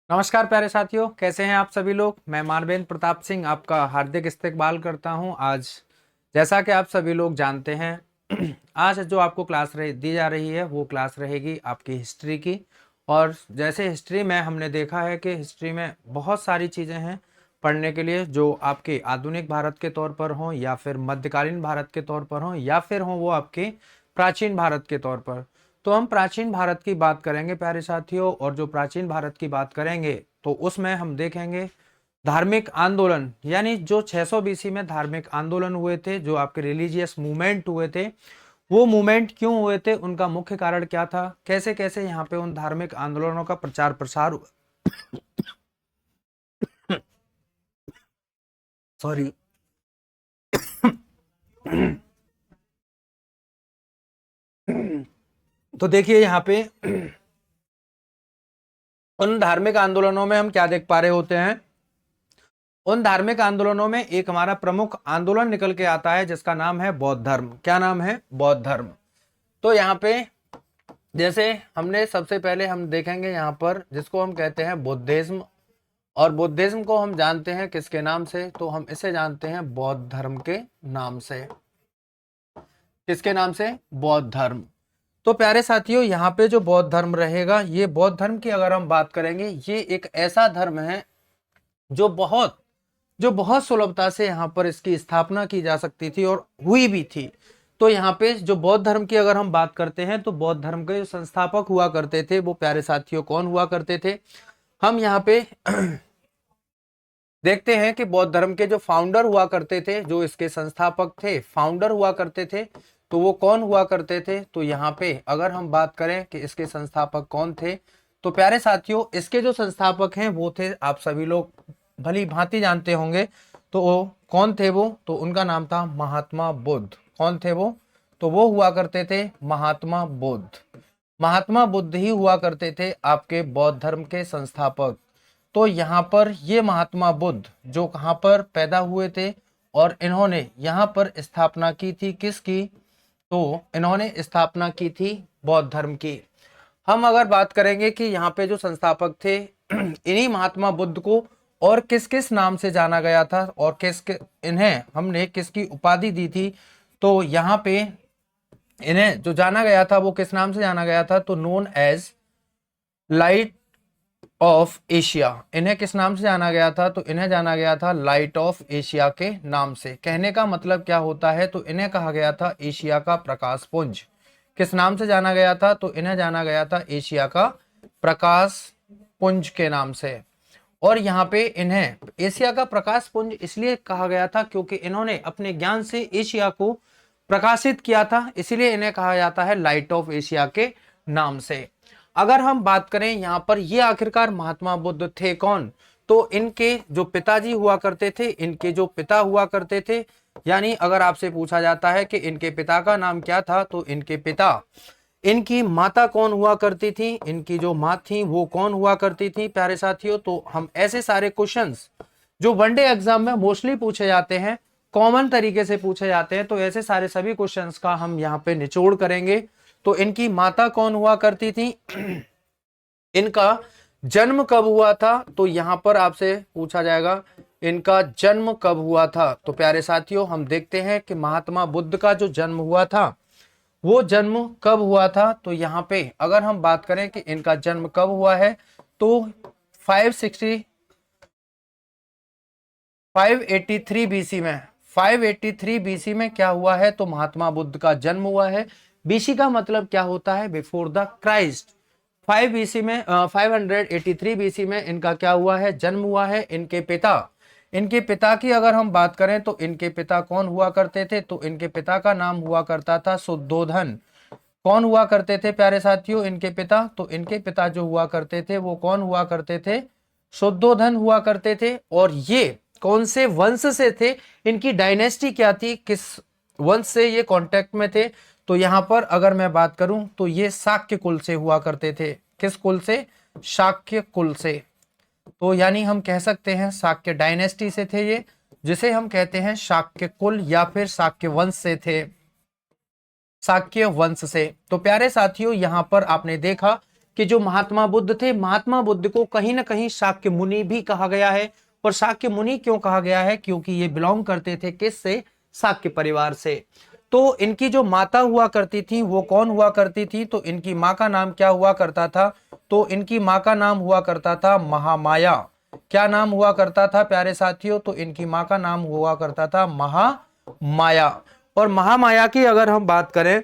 नमस्कार प्यारे साथियों, कैसे हैं आप सभी लोग। मैं मानवेंद्र प्रताप सिंह आपका हार्दिक इस्तकबाल करता हूं। आज जैसा कि आप सभी लोग जानते हैं आज जो आपको क्लास दी जा रही है वो क्लास रहेगी आपकी हिस्ट्री की। और जैसे हिस्ट्री में हमने देखा है कि हिस्ट्री में बहुत सारी चीज़ें हैं पढ़ने के लिए, जो आपके आधुनिक भारत के तौर पर हों या फिर मध्यकालीन भारत के तौर पर हों या फिर हों वो आपके प्राचीन भारत के तौर पर। तो हम प्राचीन भारत की बात करेंगे प्यारे साथियों, और जो प्राचीन भारत की बात करेंगे तो उसमें हम देखेंगे धार्मिक आंदोलन, यानी जो 600 बीसी में धार्मिक आंदोलन हुए थे, जो आपके रिलीजियस मूवमेंट हुए थे, वो मूवमेंट क्यों हुए थे, उनका मुख्य कारण क्या था, कैसे कैसे यहाँ पे उन धार्मिक आंदोलनों का प्रचार प्रसार हुआ। सॉरी। तो देखिए यहाँ पे उन धार्मिक आंदोलनों में हम क्या देख पा रहे होते हैं। उन धार्मिक आंदोलनों में एक हमारा प्रमुख आंदोलन निकल के आता है जिसका नाम है बौद्ध धर्म। क्या नाम है? बौद्ध धर्म। तो यहाँ पे जैसे हमने सबसे पहले हम देखेंगे यहाँ पर जिसको हम कहते हैं बुद्धिज्म, और बुद्धिज्म को हम जानते हैं किसके नाम से, तो हम इसे जानते हैं बौद्ध धर्म के नाम से। किसके नाम से? बौद्ध धर्म। तो प्यारे साथियों, यहाँ पे जो बौद्ध धर्म रहेगा, ये बौद्ध धर्म की अगर हम बात करेंगे, ये एक ऐसा धर्म है जो बहुत सुलभता से यहाँ पर इसकी स्थापना की जा सकती थी और हुई भी थी। तो यहाँ पे जो बौद्ध धर्म की अगर हम बात करते हैं तो बौद्ध धर्म के जो संस्थापक हुआ करते थे वो प्यारे साथियों कौन हुआ करते थे, हम यहाँ पे देखते हैं कि बौद्ध धर्म के जो फाउंडर हुआ करते थे, जो इसके संस्थापक थे, फाउंडर हुआ करते थे, तो वो कौन हुआ करते थे। तो यहाँ पे अगर हम बात करें कि इसके संस्थापक कौन थे, तो प्यारे साथियों इसके जो संस्थापक हैं वो थे, आप सभी लोग भली भांति जानते होंगे। तो वो कौन थे? वो तो उनका नाम था महात्मा बुद्ध। कौन थे वो? तो वो हुआ करते थे महात्मा बुद्ध। महात्मा बुद्ध ही हुआ करते थे आपके बौद्ध धर्म के संस्थापक। तो यहाँ पर ये महात्मा बुद्ध जो कहाँ पर पैदा हुए थे और इन्होंने यहाँ पर स्थापना की थी किसकी? तो इन्होंने स्थापना की थी बौद्ध धर्म की। हम अगर बात करेंगे कि यहाँ पे जो संस्थापक थे इन्हीं महात्मा बुद्ध को और किस किस नाम से जाना गया था और इन्हें हमने किसकी उपाधि दी थी, तो यहाँ पे इन्हें जो जाना गया था वो किस नाम से जाना गया था, तो known as Light of Asia. इन्हें किस नाम से जाना गया था? तो इन्हें जाना गया था लाइट ऑफ एशिया के नाम से। कहने का मतलब क्या होता है, तो इन्हें कहा गया था एशिया का प्रकाश पुंज। किस नाम से जाना गया था? तो इन्हें जाना गया था एशिया का प्रकाश पुंज के नाम से। और यहाँ पे इन्हें एशिया का प्रकाश पुंज इसलिए कहा गया था क्योंकि इन्होंने अपने ज्ञान से एशिया को प्रकाशित किया था, इसलिए इन्हें कहा जाता है लाइट ऑफ एशिया के नाम से। अगर हम बात करें यहाँ पर ये आखिरकार महात्मा बुद्ध थे कौन, तो इनके जो पिताजी हुआ करते थे, इनके जो पिता हुआ करते थे, यानी अगर आपसे पूछा जाता है कि इनके पिता का नाम क्या था, तो इनके पिता, इनकी माता कौन हुआ करती थी, इनकी जो माँ थी वो कौन हुआ करती थी प्यारे साथियों। तो हम ऐसे सारे क्वेश्चंस जो वनडे एग्जाम में मोस्टली पूछे जाते हैं, कॉमन तरीके से पूछे जाते हैं, तो ऐसे सारे सभी क्वेश्चंस का हम यहाँ पे निचोड़ करेंगे। तो इनकी माता कौन हुआ करती थी, इनका जन्म कब हुआ था, तो यहां पर आपसे पूछा जाएगा इनका जन्म कब हुआ था। तो प्यारे साथियों हम देखते हैं कि महात्मा बुद्ध का जो जन्म हुआ था वो जन्म कब हुआ था, तो यहाँ पे अगर हम बात करें कि इनका जन्म कब हुआ है, तो 560 583 बीसी में, 583 बीसी में क्या हुआ है, तो महात्मा बुद्ध का जन्म हुआ है। बीसी का मतलब क्या होता है? Before the Christ. 5 बीसी में 583 बीसी में इनका क्या हुआ है? जन्म हुआ है। इनके पिता की अगर हम बात करें तो इनके पिता कौन हुआ करते थे, तो इनके पिता का नाम हुआ करता था शुद्धोधन। कौन हुआ करते थे प्यारे साथियों इनके पिता? तो इनके पिता जो हुआ करते थे वो कौन हुआ करते थे? शुद्धोधन हुआ करते थे। और ये कौन से वंश से थे, इनकी डायनेस्टी क्या थी, किस वंश से ये कांटेक्ट में थे, तो यहां पर अगर मैं बात करूं तो ये शाक्य कुल से हुआ करते थे। किस कुल से? शाक्य कुल से। तो यानी हम कह सकते हैं शाक्य डायनेस्टी से थे ये, जिसे हम कहते हैं शाक्य कुल या फिर शाक्य वंश से थे, शाक्य वंश से। तो प्यारे साथियों यहां पर आपने देखा कि जो महात्मा बुद्ध थे, महात्मा बुद्ध को कहीं ना कहीं शाक्य मुनि भी कहा गया है। और शाक्य मुनि क्यों कहा गया है? क्योंकि ये बिलोंग करते थे किससे? शाक्य परिवार से। तो इनकी जो माता हुआ करती थी वो कौन हुआ करती थी? तो इनकी माँ का नाम क्या हुआ करता था? तो इनकी माँ का नाम हुआ करता था महामाया। क्या नाम हुआ करता था प्यारे साथियों? तो इनकी माँ का नाम हुआ करता था महामाया। और महामाया की अगर हम बात करें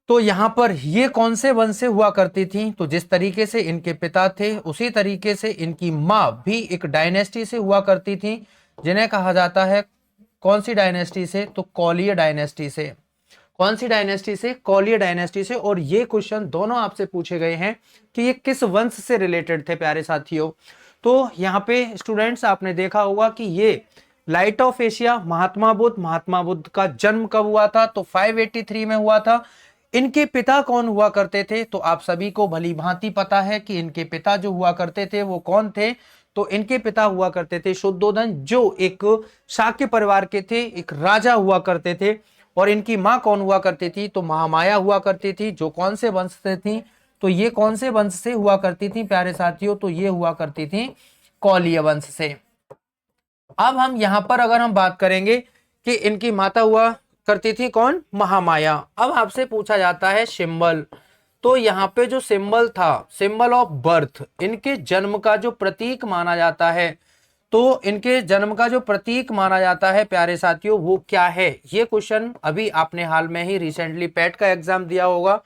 तो यहाँ पर ये कौन से वंश से हुआ करती थी? तो जिस तरीके से इनके पिता थे उसी तरीके से इनकी माँ भी एक डायनेस्टी से हुआ करती थी, जिन्हें कहा जाता है कौन सी डायनेस्टी से? तो कौलीय डायनेस्टी से। कौन सी डायनेस्टी से? कौलीय डायनेस्टी से। और ये क्वेश्चन दोनों आपसे पूछे गए हैं कि ये किस वंश से रिलेटेड थे प्यारे साथियों। तो यहाँ पे स्टूडेंट्स आपने देखा होगा कि ये light of Asia Mahatma Buddha का जन्म कब हुआ था? तो 583 में हुआ था। इनके पिता कौन हुआ करते थे? तो आप सभी को भली भांति पता है कि इनके पिता जो हुआ करते थे वो कौन थे? तो इनके पिता हुआ करते थे शुद्धोधन, जो एक शाक्य परिवार के थे, एक राजा हुआ करते थे। और इनकी माँ कौन हुआ करती थी? तो महामाया हुआ करती थी, जो कौन से वंश से थी? तो ये कौन से वंश से हुआ करती थी प्यारे साथियों? तो ये हुआ करती थी कौलीय वंश से। अब हम यहां पर अगर हम बात करेंगे कि इनकी माता हुआ करती थी कौन? महामाया। अब आपसे पूछा जाता है सिंबल। तो यहाँ पे जो सिंबल था, सिंबल ऑफ बर्थ, इनके जन्म का जो प्रतीक माना जाता है, तो इनके जन्म का जो प्रतीक माना जाता है प्यारे साथियों वो क्या है? ये क्वेश्चन अभी आपने हाल में ही रिसेंटली पेट का एग्जाम दिया होगा,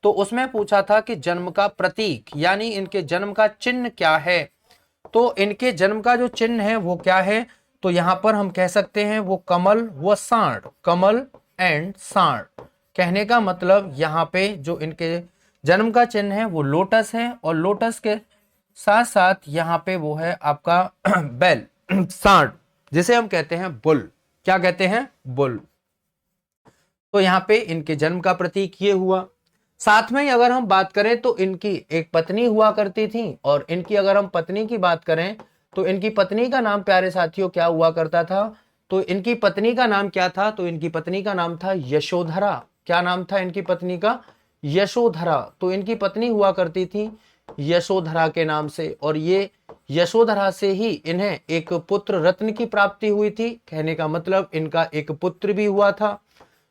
तो उसमें पूछा था कि जन्म का प्रतीक यानी इनके जन्म का चिन्ह क्या है। तो इनके जन्म का जो चिन्ह है वो क्या है? तो यहां पर हम कह सकते हैं वो कमल व सांड, कमल एंड सांड। कहने का मतलब यहाँ पे जो इनके जन्म का चिन्ह है वो लोटस है, और लोटस के साथ साथ यहाँ पे वो है आपका बैल, सांड, जिसे हम कहते हैं बुल। क्या कहते हैं? बुल। तो यहाँ पे इनके जन्म का प्रतीक ये हुआ। साथ में ही अगर हम बात करें तो इनकी एक पत्नी हुआ करती थी, और इनकी अगर हम पत्नी की बात करें तो इनकी पत्नी का नाम प्यारे साथियों क्या हुआ करता था? तो इनकी पत्नी का नाम क्या था? तो इनकी पत्नी का नाम था यशोधरा। क्या नाम था इनकी पत्नी का? यशोधरा। तो इनकी पत्नी हुआ करती थी यशोधरा के नाम से, और ये यशोधरा से ही इन्हें एक पुत्र रत्न की प्राप्ति हुई थी। कहने का मतलब इनका एक पुत्र भी हुआ था।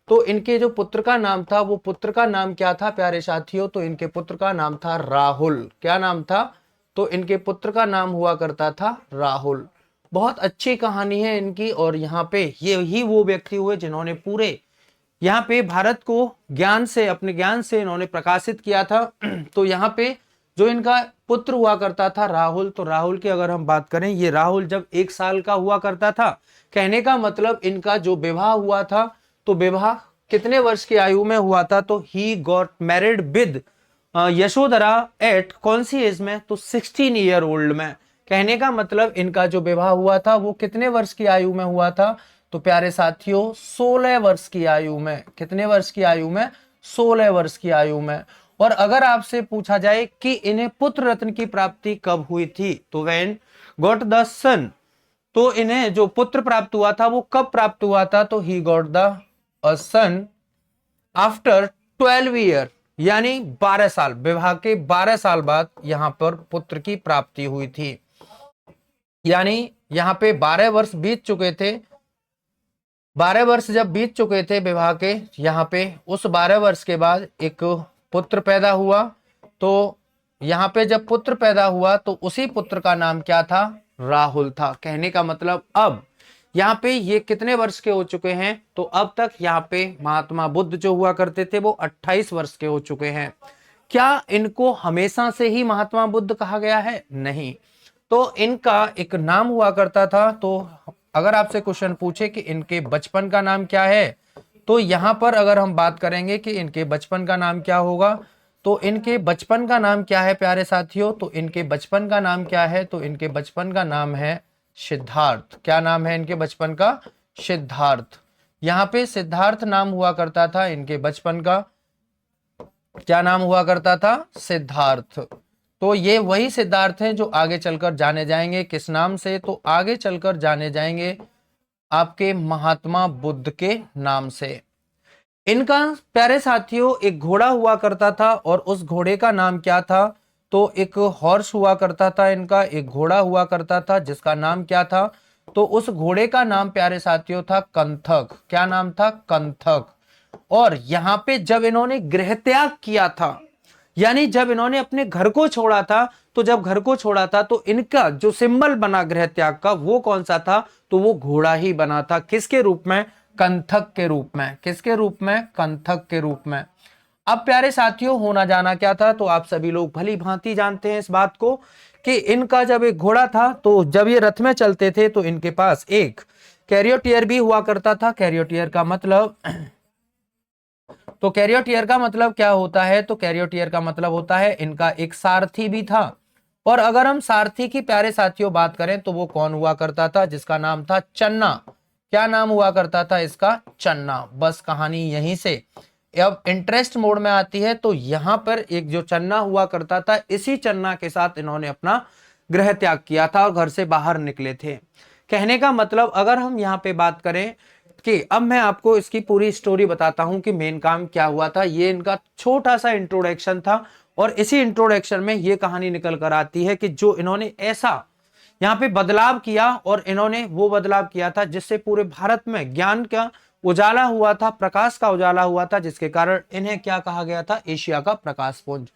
तो इनके जो पुत्र का नाम था वो पुत्र का नाम क्या था प्यारे साथियों? तो इनके पुत्र का नाम था राहुल। क्या नाम था? तो इनके पुत्र का नाम हुआ करता था राहुल। बहुत अच्छी कहानी है इनकी, और यहाँ पे ये ही वो व्यक्ति हुए जिन्होंने पूरे यहाँ पे भारत को ज्ञान से, अपने ज्ञान से इन्होंने प्रकाशित किया था। तो यहाँ पे जो इनका पुत्र हुआ करता था राहुल, तो राहुल की अगर हम बात करें, ये राहुल जब 1 साल का हुआ करता था, कहने का मतलब इनका जो विवाह हुआ था, तो विवाह कितने वर्ष की आयु में हुआ था? तो he got married with Yashodhara at कौन सी एज में? तो 16 ईयर ओल्ड में। कहने का मतलब इनका जो विवाह हुआ था वो कितने वर्ष की आयु में हुआ था? तो प्यारे साथियों 16 वर्ष की आयु में। कितने वर्ष की आयु में? 16 वर्ष की आयु में। और अगर आपसे पूछा जाए कि इन्हें पुत्र रत्न की प्राप्ति कब हुई थी, तो व्हेन गॉट द सन, तो इन्हें जो पुत्र प्राप्त हुआ था वो कब प्राप्त हुआ था? तो he got the son after 12 year, यानी 12 साल, विवाह के 12 साल बाद यहां पर पुत्र की प्राप्ति हुई थी। यानी यहां पे 12 वर्ष बीत चुके थे। 12 वर्ष जब बीत चुके थे विवाह के, यहाँ पे उस 12 वर्ष के बाद एक पुत्र पैदा हुआ। तो यहाँ पे जब पुत्र पैदा हुआ तो उसी पुत्र का नाम क्या था? राहुल था। कहने का मतलब अब यहाँ पे ये कितने वर्ष के हो चुके हैं? तो अब तक यहाँ पे महात्मा बुद्ध जो हुआ करते थे वो 28 वर्ष के हो चुके हैं। क्या इनको हमेशा से ही महात्मा बुद्ध कहा गया है? नहीं। तो इनका एक नाम हुआ करता था। तो अगर आपसे क्वेश्चन पूछे कि इनके बचपन का नाम क्या है, तो यहां पर अगर हम बात करेंगे कि इनके बचपन का नाम क्या होगा, तो इनके बचपन का नाम क्या है प्यारे साथियों? तो इनके बचपन का नाम क्या है? तो इनके बचपन का नाम है सिद्धार्थ। क्या नाम है इनके बचपन का? सिद्धार्थ। यहाँ पे सिद्धार्थ नाम हुआ करता था इनके बचपन का। क्या नाम हुआ करता था? सिद्धार्थ। तो ये वही सिद्धार्थ हैं जो आगे चलकर जाने जाएंगे किस नाम से? तो आगे चलकर जाने जाएंगे आपके महात्मा बुद्ध के नाम से। इनका प्यारे साथियों एक घोड़ा हुआ करता था और उस घोड़े का नाम क्या था? तो एक हॉर्स हुआ करता था, इनका एक घोड़ा हुआ करता था जिसका नाम क्या था? तो उस घोड़े का नाम प्यारे साथियों था कंथक। क्या नाम था? कंथक। और यहां पे जब इन्होंने गृह त्याग किया था, यानी जब इन्होंने अपने घर को छोड़ा था, तो जब घर को छोड़ा था तो इनका जो सिंबल बना गृह त्याग का वो कौन सा था? तो वो घोड़ा ही बना था। किसके रूप में? कंथक के रूप में। किसके रूप में? कंथक के रूप में। अब प्यारे साथियों होना जाना क्या था? तो आप सभी लोग भली भांति जानते हैं इस बात को कि इनका जब एक घोड़ा था तो जब ये रथ में चलते थे तो इनके पास एक कैरियोटियर भी हुआ करता था। कैरियोटियर का मतलब तो कैरियोटियर का मतलब क्या होता है? तो कैरियोटियर का मतलब होता है इनका एक सारथी भी था। और अगर हम सारथी की प्यारे साथियों बात करें तो वो कौन हुआ करता था? जिसका नाम था चन्ना। क्या नाम हुआ करता था इसका? चन्ना। बस कहानी यहीं से अब इंटरेस्ट मोड में आती है। तो यहां पर एक जो चन्ना हुआ करता था, इसी चन्ना के साथ इन्होंने अपना गृह त्याग किया था और घर से बाहर निकले थे। कहने का मतलब अगर हम यहाँ पे बात करें कि अब मैं आपको इसकी पूरी स्टोरी बताता हूं कि मेन काम क्या हुआ था। ये इनका छोटा सा इंट्रोडक्शन था और इसी इंट्रोडक्शन में ये कहानी निकल कर आती है कि जो इन्होंने ऐसा यहाँ पे बदलाव किया और इन्होंने वो बदलाव किया था जिससे पूरे भारत में ज्ञान का उजाला हुआ था, प्रकाश का उजाला हुआ था, जिसके कारण इन्हें क्या कहा गया था? एशिया का प्रकाश पुंज।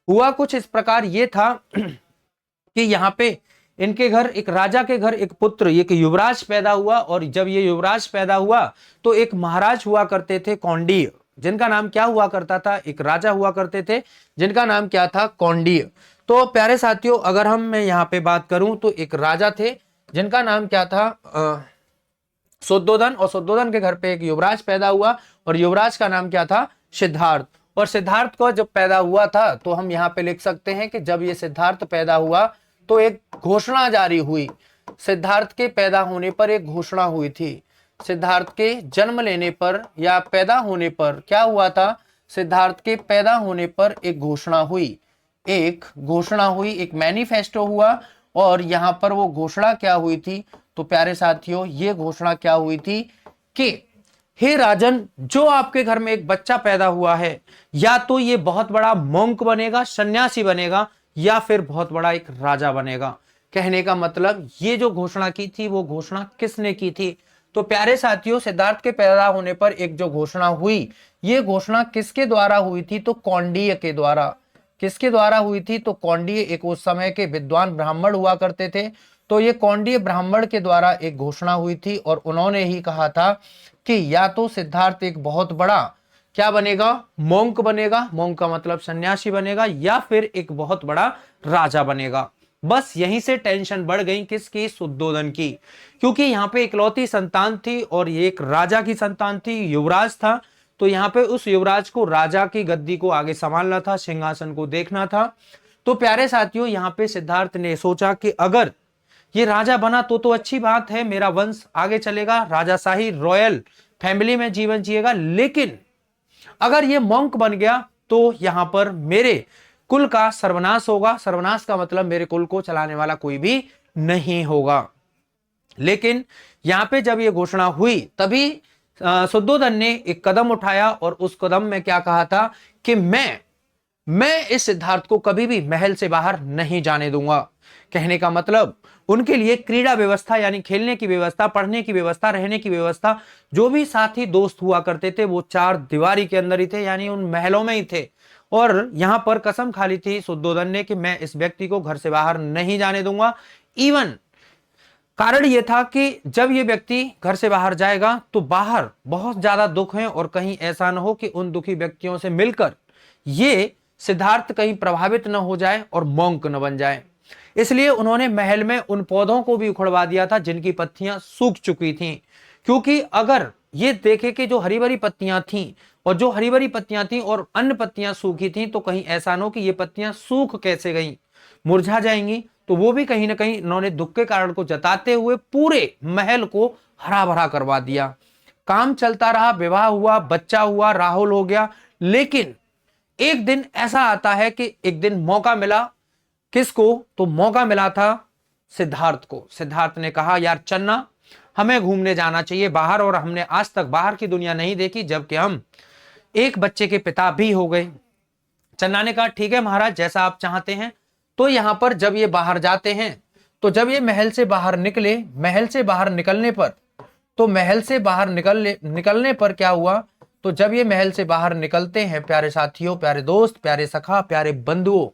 हुआ कुछ इस प्रकार ये था कि यहाँ पे इनके घर एक राजा के घर एक पुत्र एक युवराज पैदा हुआ। और जब ये युवराज पैदा हुआ तो एक महाराज हुआ करते थे कौंडिय, जिनका नाम क्या हुआ करता था? एक राजा हुआ करते थे जिनका नाम क्या था? कौंडिय। तो प्यारे साथियों अगर हम मैं यहाँ पे बात करूं तो एक राजा थे जिनका नाम क्या था? शुद्धोधन। और शुद्धोधन के घर पे एक युवराज पैदा हुआ और युवराज का नाम क्या था? सिद्धार्थ। और सिद्धार्थ को जब पैदा हुआ था तो हम यहाँ पे लिख सकते हैं कि जब ये सिद्धार्थ पैदा हुआ तो एक घोषणा जारी हुई। सिद्धार्थ के पैदा होने पर एक घोषणा हुई थी। सिद्धार्थ के जन्म लेने पर या पैदा होने पर क्या हुआ था? सिद्धार्थ के पैदा होने पर एक घोषणा हुई। एक घोषणा हुई, एक मैनिफेस्टो हुआ। और यहां पर वो घोषणा क्या हुई थी? तो प्यारे साथियों ये घोषणा क्या हुई थी कि हे राजन, जो आपके घर में एक बच्चा पैदा हुआ है या तो ये बहुत बड़ा मोंक बनेगा, सन्यासी बनेगा, या फिर बहुत बड़ा एक राजा बनेगा। कहने का मतलब ये जो घोषणा की थी वो घोषणा किसने की थी? तो प्यारे साथियों सिद्धार्थ के पैदा होने पर एक जो घोषणा हुई, ये घोषणा किसके द्वारा हुई थी? तो कौंडिय के द्वारा। किसके द्वारा हुई थी? तो कौंडिय एक उस समय के विद्वान ब्राह्मण हुआ करते थे। तो ये कौंडिय ब्राह्मण के द्वारा एक घोषणा हुई थी और उन्होंने ही कहा था कि या तो सिद्धार्थ एक बहुत बड़ा क्या बनेगा? मोंक बनेगा, मोंक का मतलब सन्यासी बनेगा, या फिर एक बहुत बड़ा राजा बनेगा। बस यहीं से टेंशन बढ़ गई किसकी? शुद्धोधन की। क्योंकि यहाँ पे इकलौती संतान थी और ये एक राजा की संतान थी, युवराज था। तो यहाँ पे उस युवराज को राजा की गद्दी को आगे संभालना था, सिंहासन को देखना था। तो प्यारे साथियों यहाँ पे सिद्धार्थ ने सोचा कि अगर ये राजा बना तो अच्छी बात है, मेरा वंश आगे चलेगा, राजाशाही रॉयल फैमिली में जीवन जिएगा। लेकिन अगर ये मॉन्क बन गया तो यहां पर मेरे कुल का सर्वनाश होगा। सर्वनाश का मतलब मेरे कुल को चलाने वाला कोई भी नहीं होगा। लेकिन यहां पे जब ये घोषणा हुई तभी शुद्धोधन ने एक कदम उठाया और उस कदम में क्या कहा था कि मैं इस सिद्धार्थ को कभी भी महल से बाहर नहीं जाने दूंगा। कहने का मतलब उनके लिए क्रीड़ा व्यवस्था यानी खेलने की व्यवस्था, पढ़ने की व्यवस्था, रहने की व्यवस्था, जो भी साथी दोस्त हुआ करते थे वो चार दीवारी के अंदर ही थे, यानी उन महलों में ही थे। और यहां पर कसम खा ली थी शुद्धोधन ने कि मैं इस व्यक्ति को घर से बाहर नहीं जाने दूंगा। इवन कारण यह था कि जब ये व्यक्ति घर से बाहर जाएगा तो बाहर बहुत ज्यादा दुख है और कहीं ऐसा न हो कि उन दुखी व्यक्तियों से मिलकर ये सिद्धार्थ कहीं प्रभावित न हो जाए और मॉन्क न बन जाए। इसलिए उन्होंने महल में उन पौधों को भी उखड़वा दिया था जिनकी पत्तियां सूख चुकी थीं। क्योंकि अगर ये देखे कि जो हरी भरी पत्तियां थीं और जो हरी भरी पत्तियां थीं और अन्य पत्तियां सूखी थीं तो कहीं ऐसा न हो कि ये पत्तियां सूख कैसे गई, मुरझा जाएंगी। तो वो भी कहीं ना कहीं इन्होंने दुख के कारण को जताते हुए पूरे महल को हरा भरा करवा दिया। काम चलता रहा, विवाह हुआ, बच्चा हुआ, राहुल हो गया। लेकिन एक दिन ऐसा आता है कि एक दिन मौका मिला किसको? तो मौका मिला था सिद्धार्थ को। सिद्धार्थ ने कहा यार चन्ना, हमें घूमने जाना चाहिए बाहर, और हमने आज तक बाहर की दुनिया नहीं देखी, जबकि हम एक बच्चे के पिता भी हो गए। चन्ना ने कहा ठीक है महाराज, जैसा आप चाहते हैं। तो यहां पर जब ये बाहर जाते हैं, तो जब ये महल से बाहर निकले, महल से बाहर निकलने पर, तो महल से बाहर निकलने पर क्या हुआ, तो जब ये महल से बाहर निकलते हैं प्यारे साथियों, प्यारे दोस्त, प्यारे सखा, प्यारे बंधुओं,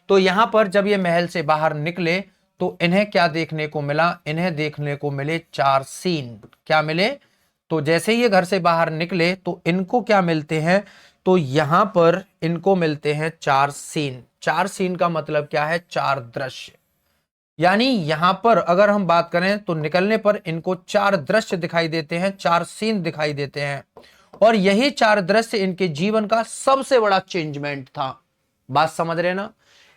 तो यहां पर जब ये महल से बाहर निकले तो इन्हें क्या देखने को मिला, इन्हें देखने को मिले 4 सीन। क्या मिले, तो जैसे ही ये घर से बाहर निकले तो इनको क्या मिलते हैं, तो यहां पर इनको मिलते हैं 4 सीन। 4 सीन का मतलब क्या है, 4 दृश्य। यानी यहां पर अगर हम बात करें तो निकलने पर इनको 4 दृश्य दिखाई देते हैं, 4 सीन दिखाई देते हैं। और यही 4 दृश्य इनके जीवन का सबसे बड़ा चेंजमेंट था। बात समझ रहे ना,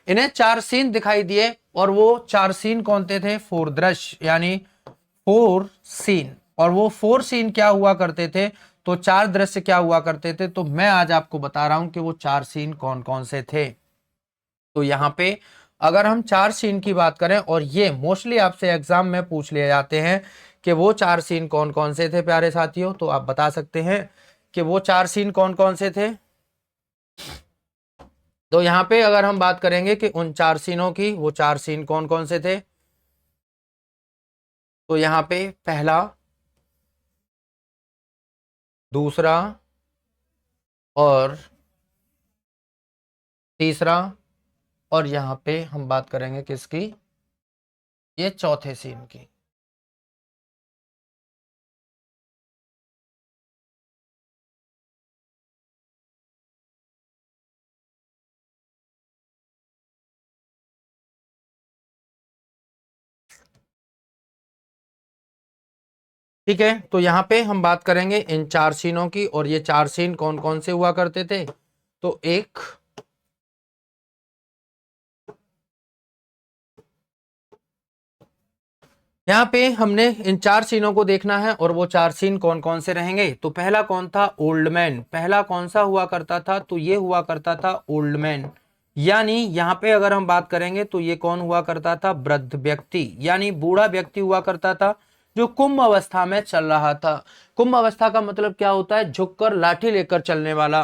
इन्हें 4 सीन दिखाई दिए, और वो 4 सीन कौन थे, 4 दृश्य, यानी 4 सीन। और वो 4 सीन क्या हुआ करते थे, तो 4 दृश्य क्या हुआ करते थे, तो मैं आज आपको बता रहा हूं कि वो 4 सीन कौन कौन से थे। तो यहां पे अगर हम 4 सीन की बात करें, और ये मोस्टली आपसे एग्जाम में पूछ लिए जाते हैं कि वो 4 सीन कौन कौन से थे प्यारे साथियों, तो आप बता सकते हैं कि वो 4 सीन कौन कौन से थे। तो यहां पे अगर हम बात करेंगे कि उन 4 सीनों की, वो 4 सीन कौन कौन से थे, तो यहां पे पहला, दूसरा और तीसरा, और यहां पे हम बात करेंगे किसकी, ये चौथे सीन की। ठीक है, तो यहां पे हम बात करेंगे इन 4 सीनों की, और ये 4 सीन कौन कौन से हुआ करते थे। तो एक, यहाँ पे हमने इन 4 सीनों को देखना है, और वो 4 सीन कौन कौन से रहेंगे। तो पहला कौन था, ओल्ड मैन। पहला कौन सा हुआ करता था, तो ये हुआ करता था ओल्ड मैन। यानी यहाँ पे अगर हम बात करेंगे तो ये कौन हुआ करता था, वृद्ध व्यक्ति, यानी बूढ़ा व्यक्ति हुआ करता था जो कुंभ अवस्था में चल रहा था। कुंभ अवस्था का मतलब क्या होता है, झुककर लाठी लेकर चलने वाला।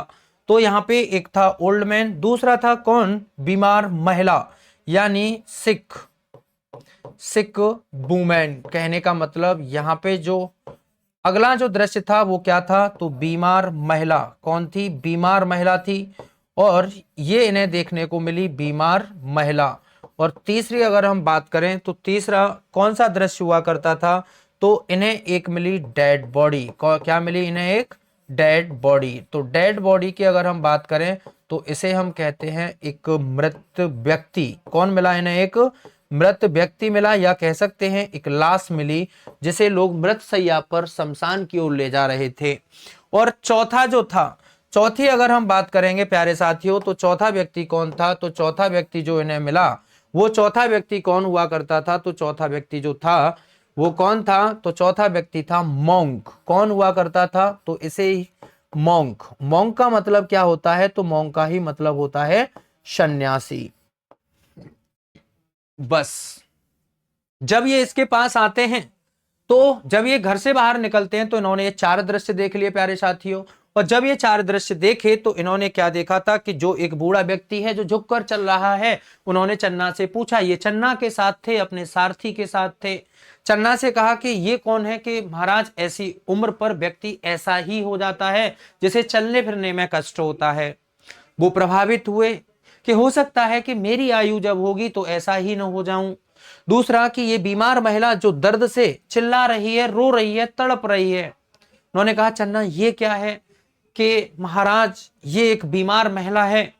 तो यहाँ पे एक था ओल्ड मैन, दूसरा था कौन, बीमार महिला, यानी सिक, सिक वुमेन। कहने का मतलब यहां पे जो अगला जो दृश्य था वो क्या था, तो बीमार महिला। कौन थी, बीमार महिला थी, और ये इन्हें देखने को मिली बीमार महिला। और तीसरी अगर हम बात करें तो तीसरा कौन सा दृश्य हुआ करता था, तो इन्हें एक मिली डेड बॉडी। क्या मिली इन्हें, एक डेड बॉडी। तो डेड बॉडी की अगर हम बात करें तो इसे हम कहते हैं एक मृत व्यक्ति। कौन मिला इन्हें, एक मृत व्यक्ति मिला, या कह सकते हैं एक लाश मिली जिसे लोग मृत शैया पर शमशान की ओर ले जा रहे थे। और चौथा जो था, चौथी अगर हम बात करेंगे प्यारे साथियों, तो चौथा व्यक्ति कौन था, तो चौथा व्यक्ति जो इन्हें मिला वो चौथा व्यक्ति कौन हुआ करता था, तो चौथा व्यक्ति जो था वो कौन था, तो चौथा व्यक्ति था मॉन्क। कौन हुआ करता था, तो इसे मॉन्क। मॉन्क का मतलब क्या होता है, तो मॉन्क का ही मतलब होता है सन्यासी। बस जब ये इसके पास आते हैं, तो जब ये घर से बाहर निकलते हैं तो इन्होंने ये 4 दृश्य देख लिए प्यारे साथियों। और जब ये 4 दृश्य देखे तो इन्होंने क्या देखा था कि जो एक बूढ़ा व्यक्ति है जो झुककर चल रहा है, उन्होंने चन्ना से पूछा, ये चन्ना के साथ थे, अपने सारथी के साथ थे। चन्ना से कहा कि ये कौन है, कि महाराज ऐसी उम्र पर व्यक्ति ऐसा ही हो जाता है जिसे चलने फिरने में कष्ट होता है। वो प्रभावित हुए कि हो सकता है कि मेरी आयु जब होगी तो ऐसा ही न हो जाऊं। दूसरा कि ये बीमार महिला जो दर्द से चिल्ला रही है, रो रही है, तड़प रही है। उन्होंने कहा चन्ना ये क्या है, कि महाराज ये एक बीमार महिला है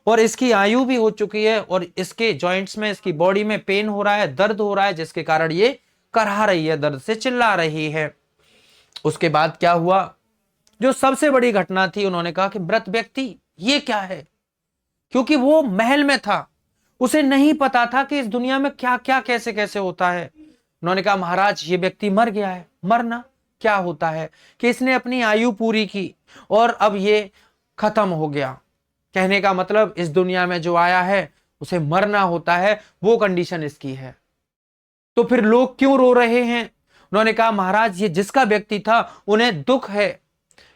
और इसकी आयु भी हो चुकी है, और इसके जॉइंट्स में, इसकी बॉडी में पेन हो रहा है, दर्द हो रहा है, जिसके कारण ये करहा रही है, दर्द से चिल्ला रही है। उसके बाद क्या हुआ, जो सबसे बड़ी घटना थी, उन्होंने कहा कि मृत व्यक्ति ये क्या है, क्योंकि वो महल में था, उसे नहीं पता था कि इस दुनिया में क्या क्या कैसे कैसे होता है। उन्होंने कहा महाराज ये व्यक्ति मर गया है। मरना क्या होता है, कि इसने अपनी आयु पूरी की और अब ये खत्म हो गया। कहने का मतलब इस दुनिया में जो आया है उसे मरना होता है, वो कंडीशन इसकी है। तो फिर लोग क्यों रो रहे हैं। उन्होंने कहा महाराज ये जिसका व्यक्ति था उन्हें दुख है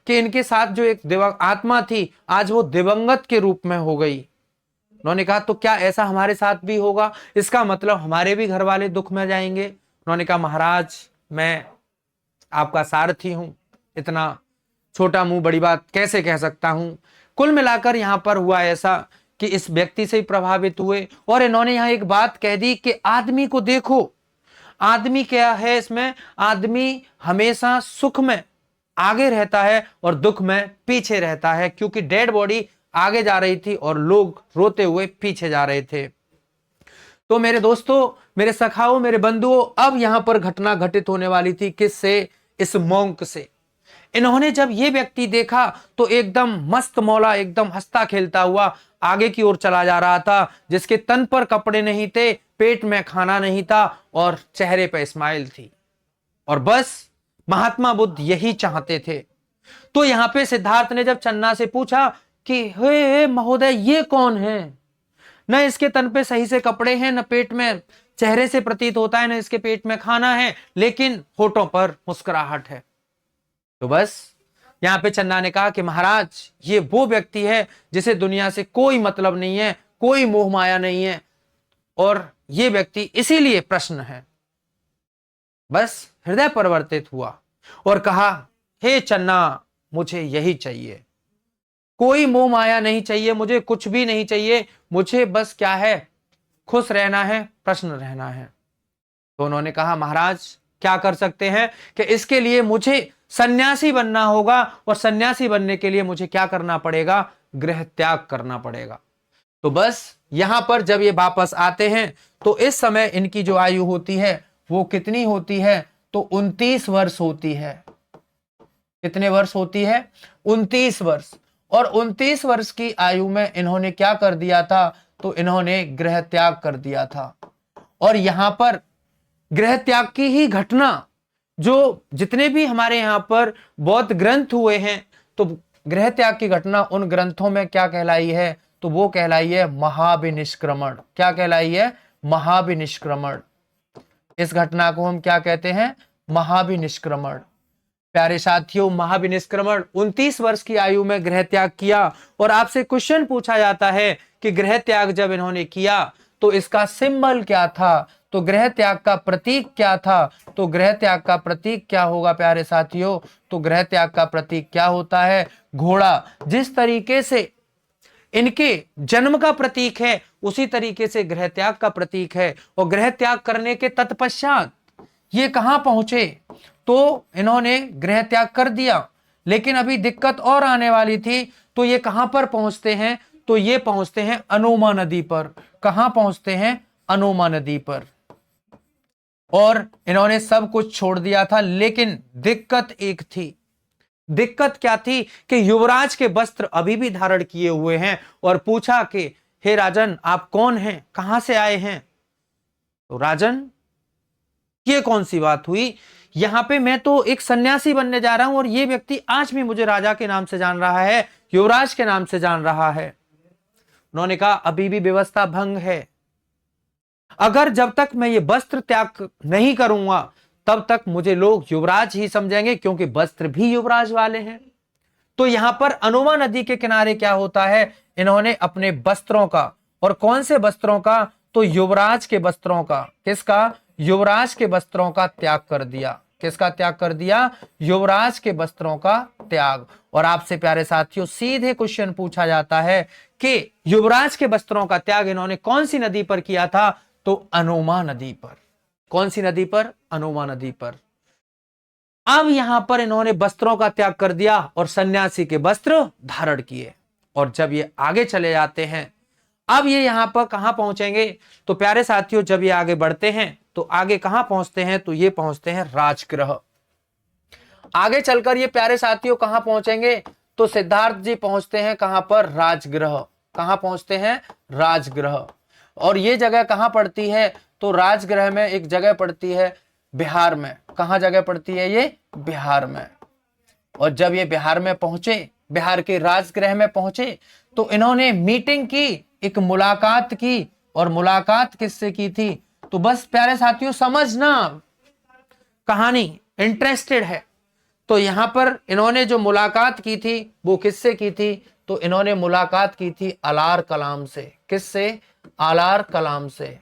कि इनके साथ जो एक आत्मा थी आज वो दिवंगत के रूप में हो गई। उन्होंने कहा तो क्या ऐसा हमारे साथ भी होगा, इसका मतलब हमारे भी घर वाले दुख में जाएंगे। उन्होंने कहा महाराज मैं आपका सारथी हूं, इतना छोटा मुंह बड़ी बात कैसे कह सकता हूं। कुल मिलाकर यहां पर हुआ ऐसा कि इस व्यक्ति से प्रभावित हुए और इन्होंने यहां एक बात कह दी कि आदमी को देखो, आदमी क्या है इसमें, आदमी हमेशा सुख में आगे रहता है और दुख में पीछे रहता है, क्योंकि डेड बॉडी आगे जा रही थी और लोग रोते हुए पीछे जा रहे थे। तो मेरे दोस्तों, मेरे सखाओं, मेरे बंधुओं, अब यहां पर घटना घटित होने वाली थी किससे, इस मोंक से। इन्होंने जब ये व्यक्ति देखा तो एकदम मस्त मौला, एकदम हंसता खेलता हुआ आगे की ओर चला जा रहा था, जिसके तन पर कपड़े नहीं थे, पेट में खाना नहीं था और चेहरे पर स्माइल थी। और बस महात्मा बुद्ध यही चाहते थे। तो यहां पे सिद्धार्थ ने जब चन्ना से पूछा कि हे महोदय ये कौन है, न इसके तन पे सही से कपड़े हैं, न पेट में, चेहरे से प्रतीत होता है न इसके पेट में खाना है, लेकिन होठों पर मुस्कुराहट है। तो बस यहां पे चन्ना ने कहा कि महाराज ये वो व्यक्ति है जिसे दुनिया से कोई मतलब नहीं है, कोई मोह माया नहीं है, और ये व्यक्ति इसीलिए प्रश्न है। बस हृदय परिवर्तित हुआ और कहा हे चन्ना मुझे यही चाहिए, कोई मोह माया नहीं चाहिए, मुझे कुछ भी नहीं चाहिए, मुझे बस क्या है, खुश रहना है, प्रसन्न रहना है। तो उन्होंने कहा महाराज क्या कर सकते हैं कि इसके लिए मुझे सन्यासी बनना होगा, और सन्यासी बनने के लिए मुझे क्या करना पड़ेगा, गृह त्याग करना पड़ेगा। तो बस यहां पर जब ये वापस आते हैं तो इस समय इनकी जो आयु होती है वो कितनी होती है, तो 29 वर्ष होती है। कितने वर्ष होती है, 29 वर्ष। और 29 वर्ष की आयु में इन्होंने क्या कर दिया था, तो इन्होंने गृह त्याग कर दिया था। और यहां पर गृह त्याग की ही घटना, जो जितने भी हमारे यहां पर बौद्ध ग्रंथ हुए हैं, तो गृह त्याग की घटना उन ग्रंथों में क्या कहलाई है, तो वो कहलाई है महाविनिष्क्रमण। क्या कहलाई है, महाविनिष्क्रमण। इस घटना को हम क्या कहते हैं, महाविनिष्क्रमण। प्यारे साथियों, महाविनिष्क्रमण 29 वर्ष की आयु में गृह त्याग किया। और आपसे क्वेश्चन पूछा जाता है कि गृह त्याग जब इन्होंने किया तो इसका सिंबल क्या था, तो गृह त्याग का प्रतीक क्या था, तो गृह त्याग का प्रतीक क्या होगा प्यारे साथियों, तो गृह त्याग का प्रतीक क्या होता है, घोड़ा। जिस तरीके से इनके जन्म का प्रतीक है उसी तरीके से गृह त्याग का प्रतीक है। और गृह त्याग करने के तत्पश्चात ये कहां पहुंचे, तो इन्होंने गृह त्याग कर दिया, लेकिन अभी दिक्कत और आने वाली थी। तो ये कहां पर पहुंचते हैं, तो ये पहुंचते हैं अनोमा नदी पर। कहां पहुंचते हैं, अनोमा नदी पर। और इन्होंने सब कुछ छोड़ दिया था, लेकिन दिक्कत एक थी। दिक्कत क्या थी कि युवराज के वस्त्र अभी भी धारण किए हुए हैं। और पूछा कि हे राजन आप कौन हैं, कहां से आए हैं। तो राजन ये कौन सी बात हुई, यहां पे मैं तो एक सन्यासी बनने जा रहा हूं और ये व्यक्ति आज भी मुझे राजा के नाम से जान रहा है, युवराज के नाम से जान रहा है। उन्होंने कहा अभी भी व्यवस्था भंग है, अगर जब तक मैं ये वस्त्र त्याग नहीं करूंगा तब तक मुझे लोग युवराज ही समझेंगे, क्योंकि वस्त्र भी युवराज वाले हैं। तो यहां पर अनोमा नदी के किनारे क्या होता है, इन्होंने अपने वस्त्रों का, और कौन से वस्त्रों का, तो युवराज के वस्त्रों का, किसका, युवराज के वस्त्रों का त्याग कर दिया। किसका त्याग कर दिया, युवराज के वस्त्रों का त्याग। और आपसे प्यारे साथियों सीधे क्वेश्चन पूछा जाता है कि युवराज के वस्त्रों का त्याग इन्होंने कौन सी नदी पर किया था, तो अनोमा नदी पर। कौन सी नदी पर, अनोमा नदी पर। अब यहां पर इन्होंने वस्त्रों का त्याग कर दिया और सन्यासी के वस्त्र धारण किए। और जब ये आगे चले जाते हैं, अब ये यहां पर कहां पहुंचेंगे, तो प्यारे साथियों जब ये आगे बढ़ते हैं तो आगे कहां पहुंचते हैं, तो ये पहुंचते हैं राजगृह। आगे चलकर ये प्यारे साथियों कहां पहुंचेंगे, तो सिद्धार्थ जी पहुंचते हैं कहां पर, राजगृह। कहां पहुंचते हैं, राजगृह। और ये जगह कहां पड़ती है, तो राजगृह में एक जगह पड़ती है बिहार में। कहां जगह पड़ती है ये, बिहार में। और जब ये बिहार में पहुंचे, बिहार के राजगृह में पहुंचे, तो इन्होंने मीटिंग की, एक मुलाकात की। और मुलाकात किससे की थी, तो बस प्यारे साथियों समझना, कहानी इंटरेस्टेड है तो यहां पर इन्होंने जो मुलाकात की थी वो किससे की थी? तो इन्होंने मुलाकात की थी अलार कलाम से। किससे? अलार कलाम से।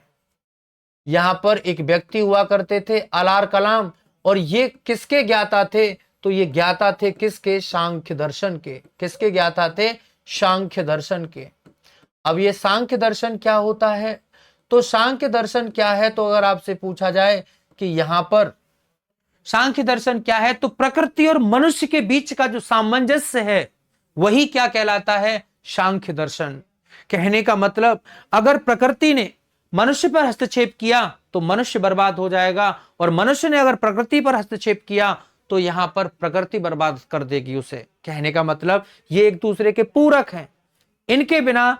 यहां पर एक व्यक्ति हुआ करते थे अलार कलाम, और ये किसके ज्ञाता थे? तो ये ज्ञाता थे किसके? सांख्य दर्शन के। किसके ज्ञाता थे? सांख्य दर्शन के। अब ये सांख्य दर्शन क्या होता है? तो सांख्य दर्शन क्या है? तो अगर आपसे पूछा जाए कि यहां पर सांख्य दर्शन क्या है, तो प्रकृति और मनुष्य के बीच का जो सामंजस्य है वही क्या कहलाता है? सांख्य दर्शन। कहने का मतलब, अगर प्रकृति ने मनुष्य पर हस्तक्षेप किया तो मनुष्य बर्बाद हो जाएगा, और मनुष्य ने अगर प्रकृति पर हस्तक्षेप किया तो यहां पर प्रकृति बर्बाद कर देगी उसे। कहने का मतलब ये एक दूसरे के पूरक हैं, इनके बिना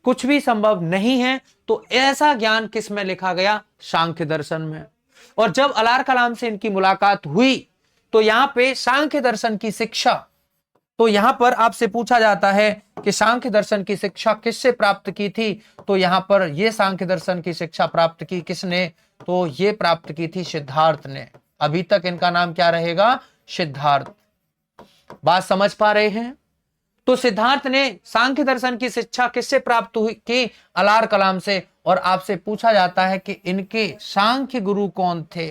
कुछ भी संभव नहीं है। तो ऐसा ज्ञान किस में लिखा गया? सांख्य दर्शन में। और जब अलार कलाम से इनकी मुलाकात हुई तो यहां पे सांख्य दर्शन की शिक्षा, तो यहां पर आपसे पूछा जाता है कि सांख्य दर्शन की शिक्षा किससे प्राप्त की थी? तो यहां पर यह सांख्य दर्शन की शिक्षा प्राप्त की किसने? तो ये प्राप्त की थी सिद्धार्थ ने। अभी तक इनका नाम क्या रहेगा? सिद्धार्थ। बात समझ पा रहे हैं? तो सिद्धार्थ ने सांख्य दर्शन की शिक्षा किससे प्राप्त हुई? की अलार कलाम से। और आपसे पूछा जाता है कि इनके सांख्य गुरु कौन थे?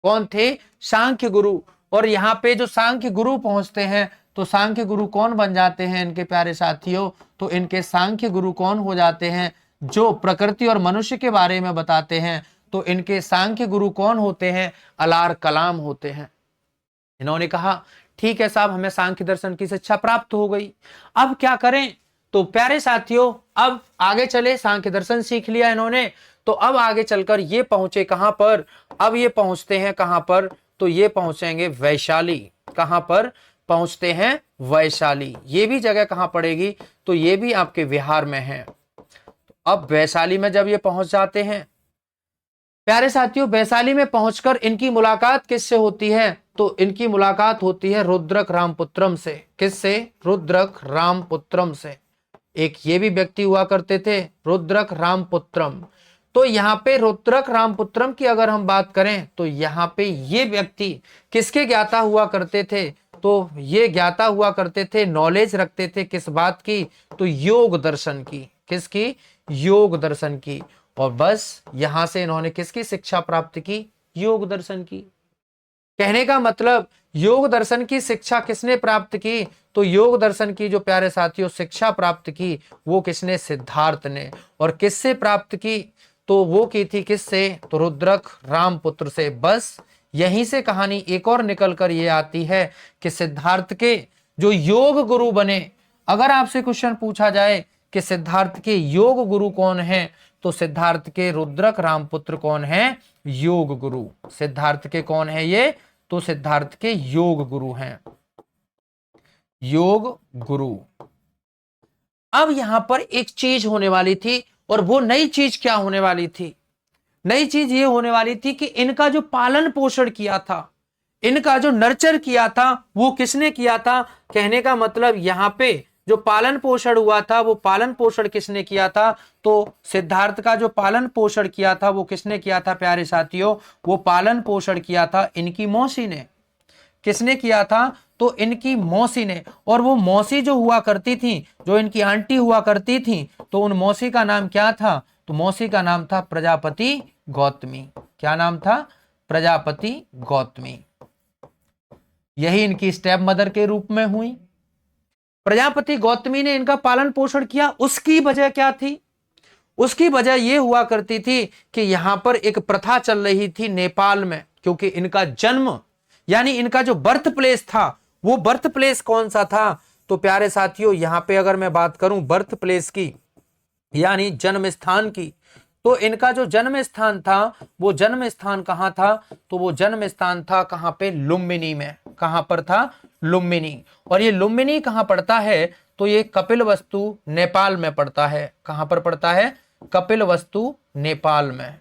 कौन थे? सांख्य गुरु। और यहाँ पे जो सांख्य गुरु पहुंचते हैं, तो सांख्य गुरु कौन बन जाते हैं इनके प्यारे साथियों? तो इनके सांख्य गुरु कौन हो जाते हैं? जो प्रकृति और मनुष्य के बारे में बताते हैं। तो इनके सांख्य गुरु कौन होते हैं? अलार कलाम होते हैं। इन्होंने कहा ठीक है साहब, हमें सांख्य दर्शन की शिक्षा प्राप्त हो गई, अब क्या करें? तो प्यारे साथियों, अब आगे चले। सांख्य दर्शन सीख लिया इन्होंने, तो अब आगे चलकर ये पहुंचे कहां पर? अब ये पहुंचते हैं कहां पर? तो ये पहुंचेंगे वैशाली। कहां पर पहुंचते हैं? वैशाली। ये भी जगह कहां पड़ेगी? तो ये भी आपके बिहार में है। अब वैशाली में जब ये पहुंच जाते हैं, प्यारे साथियों, वैशाली में पहुंचकर इनकी मुलाकात किससे होती है? तो इनकी मुलाकात होती है रुद्रक रामपुत्रम से। किससे? रुद्रक रामपुत्रम से। एक ये भी व्यक्ति हुआ करते थे, रुद्रक रामपुत्रम। तो यहाँ पे रुद्रक रामपुत्रम की अगर हम बात करें, तो यहाँ पे ये व्यक्ति किसके ज्ञाता हुआ करते थे? तो ये ज्ञाता हुआ करते थे, नॉलेज रखते थे किस बात की? तो योग दर्शन की। किसकी? योग दर्शन की। और बस यहां से इन्होंने किसकी शिक्षा प्राप्त की? योग दर्शन की। कहने का मतलब, योग दर्शन की शिक्षा किसने प्राप्त की? तो योग दर्शन की जो प्यारे साथियों शिक्षा प्राप्त की वो किसने? सिद्धार्थ ने। और किससे प्राप्त की? तो वो की थी किससे? तो रुद्रक रामपुत्र से। बस यहीं से कहानी एक और निकल कर ये आती है कि सिद्धार्थ के जो योग गुरु बने। अगर आपसे क्वेश्चन पूछा जाए कि सिद्धार्थ के योग गुरु कौन है, तो सिद्धार्थ के रुद्रक रामपुत्र कौन है? योग गुरु। सिद्धार्थ के कौन है ये? तो सिद्धार्थ के योग गुरु हैं। योग गुरु। अब यहां पर एक चीज होने वाली थी, और वो नई चीज क्या होने वाली थी? नई चीज ये होने वाली थी कि इनका जो पालन पोषण किया था, इनका जो नर्चर किया था, वो किसने किया था? कहने का मतलब यहां पे जो पालन पोषण हुआ था, वो पालन पोषण किसने किया था? तो सिद्धार्थ का जो पालन पोषण किया था वो किसने किया था प्यारे साथियों? वो पालन पोषण किया था इनकी मौसी ने। किसने किया था? तो इनकी मौसी ने। और वो मौसी जो हुआ करती थी, जो इनकी आंटी हुआ करती थी, तो उन मौसी का नाम क्या था? तो मौसी का नाम था प्रजापति गौतमी। क्या नाम था? प्रजापति गौतमी। यही इनकी स्टेप मदर के रूप में हुई। प्रजापति गौतमी ने इनका पालन पोषण किया। उसकी वजह क्या थी? उसकी वजह यह हुआ करती थी कि यहां पर एक प्रथा चल रही थी नेपाल में, क्योंकि इनका जन्म यानी इनका जो बर्थ प्लेस था, वो बर्थ प्लेस कौन सा था? तो प्यारे साथियों, यहां पे अगर मैं बात करूं बर्थ प्लेस की यानी जन्म स्थान की, तो इनका जो जन्म स्थान था वो जन्म स्थान कहां था? तो वो जन्म स्थान था कहां पे? लुम्बिनी में। कहां पर था? लुम्बिनी। और ये लुम्बिनी कहां पड़ता है? तो ये कपिलवस्तु नेपाल में पड़ता है। कहां पर पड़ता है? कपिलवस्तु नेपाल में।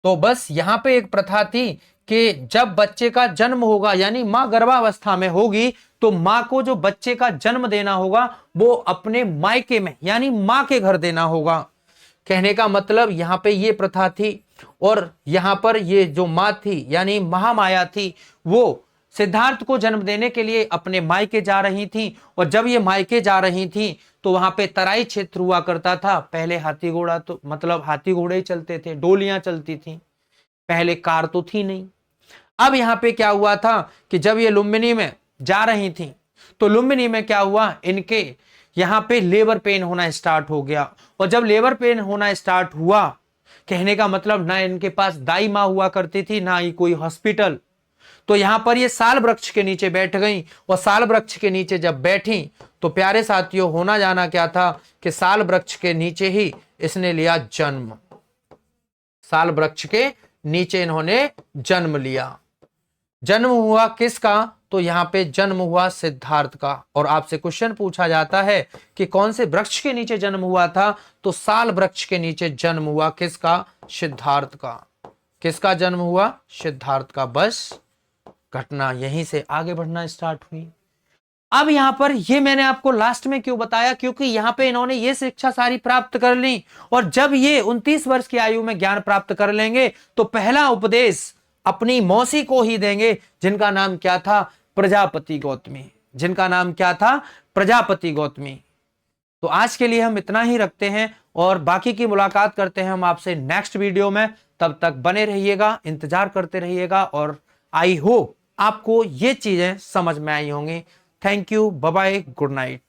तो बस यहां पे एक प्रथा थी कि जब बच्चे का जन्म होगा यानी मां गर्भावस्था में होगी, तो मां को जो बच्चे का जन्म देना होगा वो अपने मायके में यानी मां के घर देना होगा। कहने का मतलब यहां पे ये प्रथा थी। और यहां पर ये जो मां थी यानी महामाया थी, वो सिद्धार्थ को जन्म देने के लिए अपने मायके जा रही थी, और जब ये मायके जा रही थी तो वहां पे तराई क्षेत्र हुआ करता था। पहले हाथी घोड़ा तो मतलब हाथी घोड़े ही चलते थे, डोलियां चलती थी, पहले कार तो थी नहीं। अब यहाँ पे क्या हुआ था कि जब ये लुम्बिनी में जा रही थी तो लुम्बिनी में क्या हुआ, इनके यहाँ पे लेबर पेन होना स्टार्ट हो गया। और जब लेबर पेन होना स्टार्ट हुआ, कहने का मतलब ना इनके पास दाई माँ हुआ करती थी, ना ही कोई हॉस्पिटल। तो यहां पर ये साल वृक्ष के नीचे बैठ गई, और साल वृक्ष के नीचे जब बैठी तो प्यारे साथियों होना जाना क्या था कि साल वृक्ष के नीचे ही इसने लिया जन्म। साल वृक्ष के नीचे इन्होंने जन्म लिया। जन्म हुआ किसका, तो यहां पे जन्म हुआ सिद्धार्थ का। और आपसे क्वेश्चन पूछा जाता है कि कौन से वृक्ष के नीचे जन्म हुआ था, तो साल वृक्ष के नीचे जन्म हुआ किसका, सिद्धार्थ का। किसका जन्म हुआ, सिद्धार्थ का। बस घटना यहीं से आगे बढ़ना स्टार्ट हुई। अब यहां पर ये मैंने आपको लास्ट में क्यों बताया, क्योंकि यहां पे इन्होंने ये शिक्षा सारी प्राप्त कर ली, और जब ये 29 वर्ष की आयु में ज्ञान प्राप्त कर लेंगे तो पहला उपदेश अपनी मौसी को ही देंगे, जिनका नाम क्या था, प्रजापति गौतमी। जिनका नाम क्या था, प्रजापति गौतमी। तो आज के लिए हम इतना ही रखते हैं, और बाकी की मुलाकात करते हैं हम आपसे नेक्स्ट वीडियो में। तब तक बने रहिएगा, इंतजार करते रहिएगा, और आई होप आपको ये चीजें समझ में आई होंगी। Thank you, bye bye, good night.